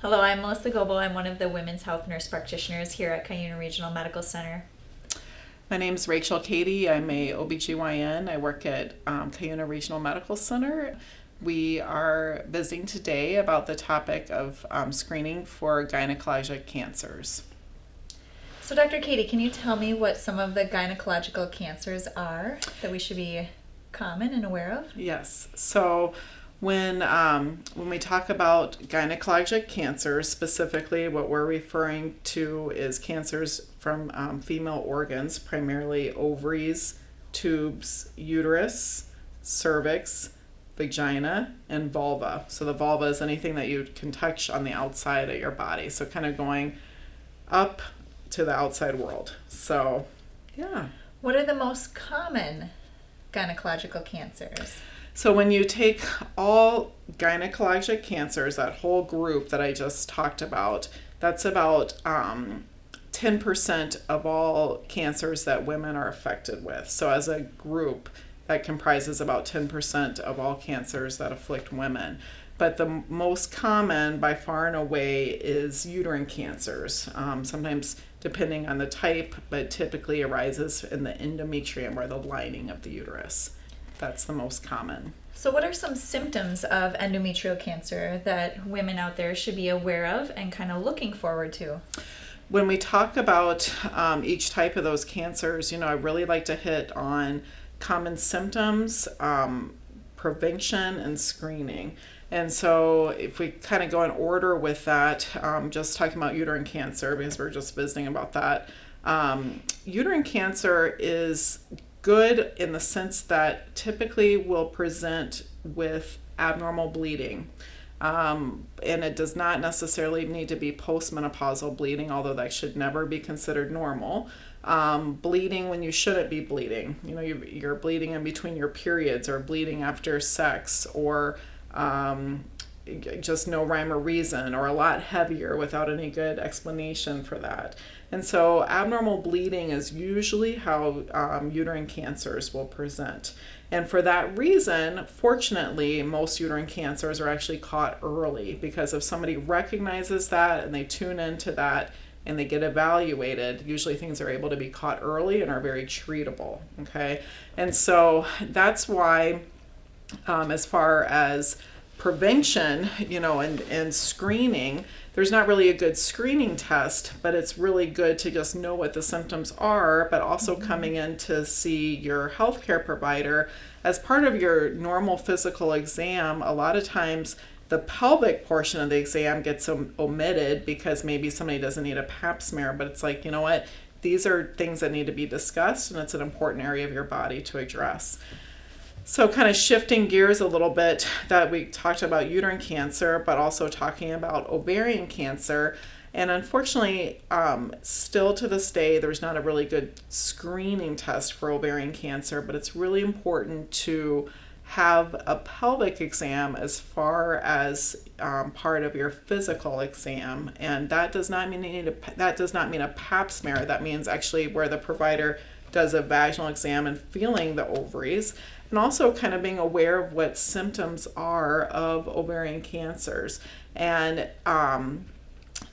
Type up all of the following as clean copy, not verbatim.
Hello, I'm Melissa Goebel. I'm one of the women's health nurse practitioners here at Cuyuna Regional Medical Center. My name's Rachel Cady. I'm a OBGYN. I work at Cuyuna Regional Medical Center. We are visiting today about the topic of screening for gynecologic cancers. So Dr. Cady, can you tell me what some of the gynecological cancers are that we should be common and aware of? Yes. So when we talk about gynecologic cancers, specifically what we're referring to is cancers from female organs, primarily ovaries, tubes, uterus, cervix, vagina, and vulva. So the vulva is anything that you can touch on the outside of your body. So kind of going up to the outside world. So, yeah. What are the most common gynecological cancers? So when you take all gynecologic cancers, that whole group that I just talked about, that's about 10% of all cancers that women are affected with. So as a group, that comprises about 10% of all cancers that afflict women. But the most common by far and away is uterine cancers, sometimes depending on the type, but typically arises in the endometrium or the lining of the uterus. That's the most common. So what are some symptoms of endometrial cancer that women out there should be aware of and kind of looking forward to? When we talk about each type of those cancers, I really like to hit on common symptoms, prevention, and screening. And so if we kind of go in order with that, just talking about uterine cancer, because we're just visiting about that, uterine cancer is good in the sense that typically will present with abnormal bleeding. And it does not necessarily need to be postmenopausal bleeding, although that should never be considered normal. Bleeding when you shouldn't be bleeding. You're bleeding in between your periods, or bleeding after sex, or just no rhyme or reason, or a lot heavier without any good explanation for that. And so abnormal bleeding is usually how uterine cancers will present. And for that reason, fortunately, most uterine cancers are actually caught early, because if somebody recognizes that and they tune into that and they get evaluated, usually things are able to be caught early and are very treatable, okay? And so that's why as far as prevention, and screening, there's not really a good screening test, but it's really good to just know what the symptoms are, but also coming in to see your healthcare provider. As part of your normal physical exam, a lot of times the pelvic portion of the exam gets omitted because maybe somebody doesn't need a Pap Smear, but it's like, you know what, these are things that need to be discussed, and it's an important area of your body to address. So kind of shifting gears a little bit, that we talked about uterine cancer, but also talking about ovarian cancer. And unfortunately, still to this day, there's not a really good screening test for ovarian cancer, but it's really important to have a pelvic exam as far as part of your physical exam. And that does not mean a Pap Smear. That means actually where the provider does a vaginal exam and feeling the ovaries, and also kind of being aware of what symptoms are of ovarian cancers. And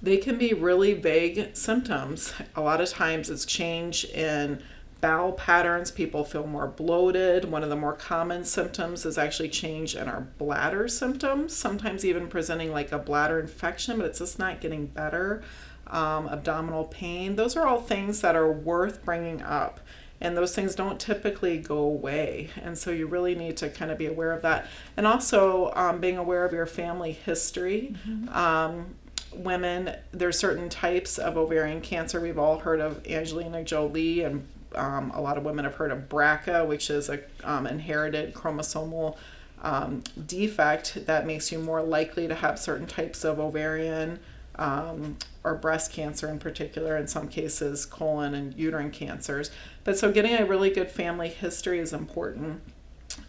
they can be really vague symptoms. A lot of times it's change in bowel patterns. People feel more bloated. One of the more common symptoms is actually change in our bladder symptoms, sometimes even presenting like a bladder infection, but it's just not getting better. Abdominal pain. Those are all things that are worth bringing up. And those things don't typically go away. And so you really need to kind of be aware of that. And also being aware of your family history. Women, there's certain types of ovarian cancer. We've all heard of Angelina Jolie, and a lot of women have heard of BRCA, which is a inherited chromosomal defect that makes you more likely to have certain types of ovarian or breast cancer in particular, in some cases colon and uterine cancers. But so getting a really good family history is important,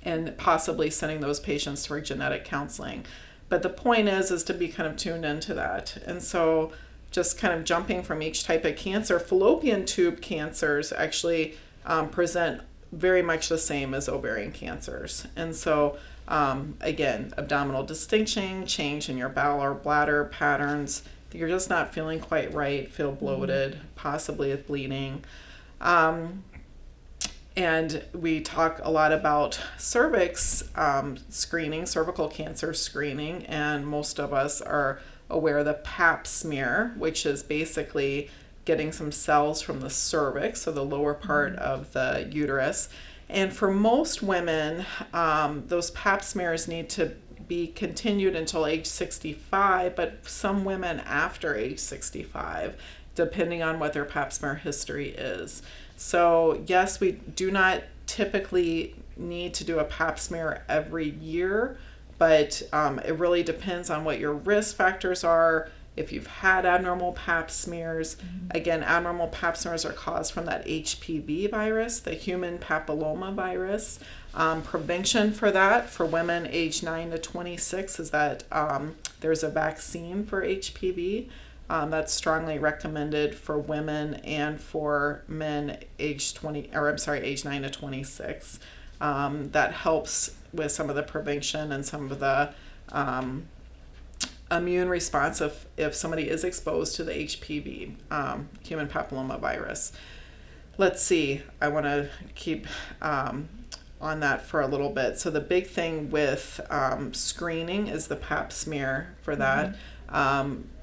and possibly sending those patients for genetic counseling. But the point is to be kind of tuned into that. And so just kind of jumping from each type of cancer, fallopian tube cancers actually present very much the same as ovarian cancers. And so Again, abdominal distension, change in your bowel or bladder patterns. You're just not feeling quite right, feel bloated, possibly with bleeding. And we talk a lot about cervix screening, cervical cancer screening, and most of us are aware of the Pap smear, which is basically getting some cells from the cervix, so the lower part of the uterus. And for most women, those Pap smears need to be continued until age 65, but some women after age 65, depending on what their Pap smear history is. So yes, we do not typically need to do a Pap smear every year, but it really depends on what your risk factors are. If you've had abnormal Pap smears, again, abnormal Pap smears are caused from that HPV virus, the human papilloma virus. Prevention for that for women age 9 to 26 is that there's a vaccine for HPV. That's strongly recommended for women and for men age 9 to 26. That helps with some of the prevention and some of the immune response if somebody is exposed to the HPV, human papilloma virus. Let's see, I want to keep on that for a little bit. So the big thing with screening is the Pap smear for that.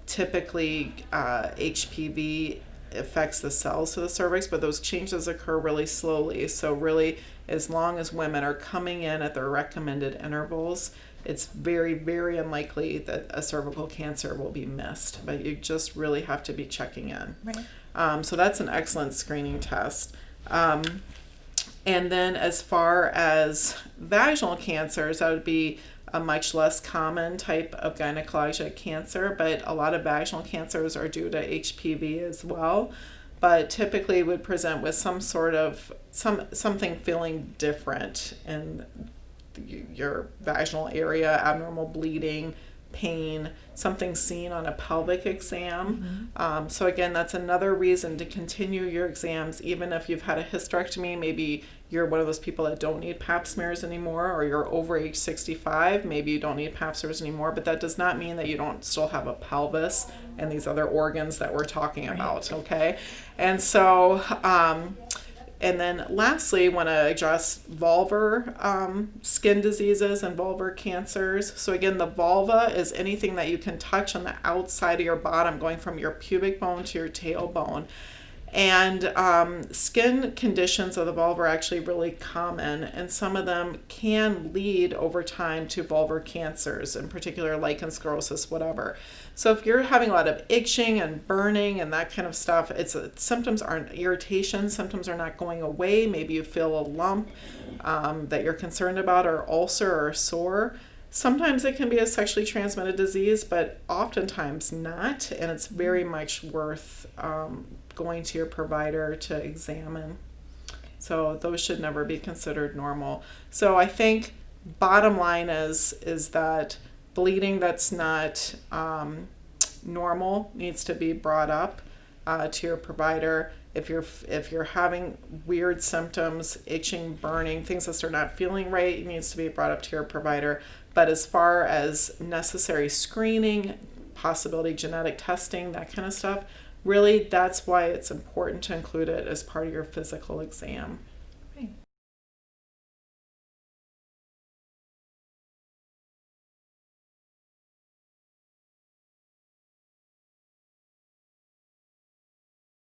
Typically, HPV affects the cells of the cervix, but those changes occur really slowly. So really, as long as women are coming in at their recommended intervals, it's very, very unlikely that a cervical cancer will be missed, but you just really have to be checking in. Right. So that's an excellent screening test. And then as far as vaginal cancers, that would be a much less common type of gynecologic cancer, but a lot of vaginal cancers are due to HPV as well, but typically would present with some sort of something feeling different in your vaginal area, abnormal bleeding, pain, something seen on a pelvic exam. So again, that's another reason to continue your exams, even if you've had a hysterectomy. Maybe you're one of those people that don't need Pap smears anymore, or you're over age 65, maybe you don't need Pap smears anymore, but that does not mean that you don't still have a pelvis and these other organs that we're talking about, okay? And so, and then lastly, want to address vulvar skin diseases and vulvar cancers. So again, the vulva is anything that you can touch on the outside of your bottom, going from your pubic bone to your tailbone. And skin conditions of the vulva are actually really common, and some of them can lead over time to vulvar cancers, in particular lichen sclerosis, whatever. So if you're having a lot of itching and burning and that kind of stuff, symptoms aren't irritation, symptoms are not going away. Maybe you feel a lump that you're concerned about, or ulcer or sore. Sometimes it can be a sexually transmitted disease, but oftentimes not, and it's very much worth going to your provider to examine. So those should never be considered normal. So I think bottom line is that bleeding that's not normal needs to be brought up to your provider. If you're having weird symptoms, itching, burning, things that are not feeling right, it needs to be brought up to your provider. But as far as necessary screening, possibility genetic testing, that kind of stuff, really that's why it's important to include it as part of your physical exam.